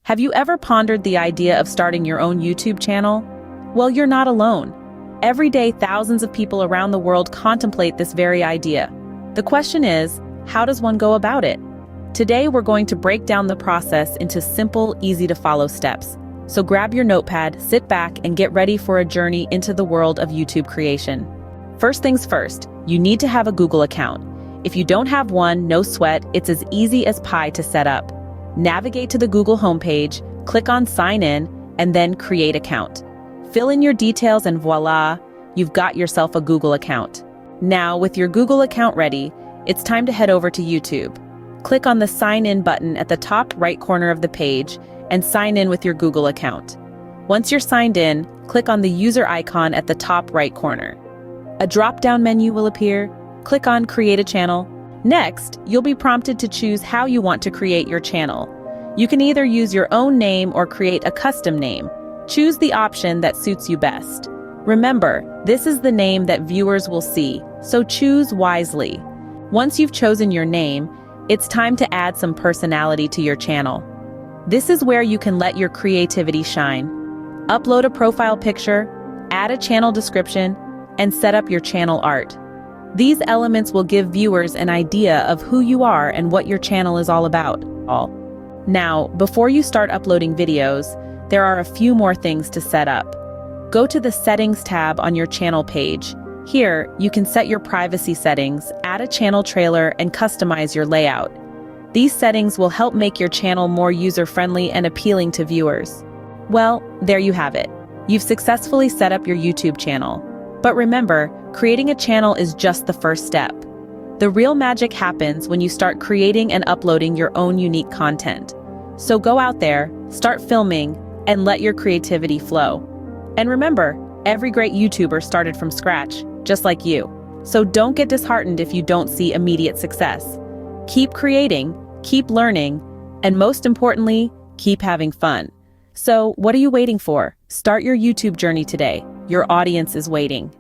Have you ever pondered the idea of starting your own YouTube channel? Well, you're not alone. Every day, thousands of people around the world contemplate this very idea. The question is, how does one go about it? Today, we're going to break down the process into simple, easy-to-follow steps. So grab your notepad, sit back, and get ready for a journey into the world of YouTube creation. First things first, you need to have a Google account. If you don't have one, no sweat, it's as easy as pie to set up. Navigate to the Google homepage, click on Sign In, and then Create Account. Fill in your details and voila, you've got yourself a Google account. Now, with your Google account ready, it's time to head over to YouTube. Click on the Sign In button at the top right corner of the page and sign in with your Google account. Once you're signed in, click on the user icon at the top right corner. A drop-down menu will appear. Click on Create a Channel. Next, you'll be prompted to choose how you want to create your channel. You can either use your own name or create a custom name. Choose the option that suits you best. Remember, this is the name that viewers will see, so choose wisely. Once you've chosen your name, it's time to add some personality to your channel. This is where you can let your creativity shine. Upload a profile picture, add a channel description, and set up your channel art. These elements will give viewers an idea of who you are and what your channel is all about. Now, before you start uploading videos, there are a few more things to set up. Go to the Settings tab on your channel page. Here, you can set your privacy settings, add a channel trailer, and customize your layout. These settings will help make your channel more user-friendly and appealing to viewers. Well, there you have it. You've successfully set up your YouTube channel. But remember, creating a channel is just the first step. The real magic happens when you start creating and uploading your own unique content. So go out there, start filming, and let your creativity flow. And remember, every great YouTuber started from scratch, just like you. So don't get disheartened if you don't see immediate success. Keep creating, keep learning, and most importantly, keep having fun. So what are you waiting for? Start your YouTube journey today. Your audience is waiting.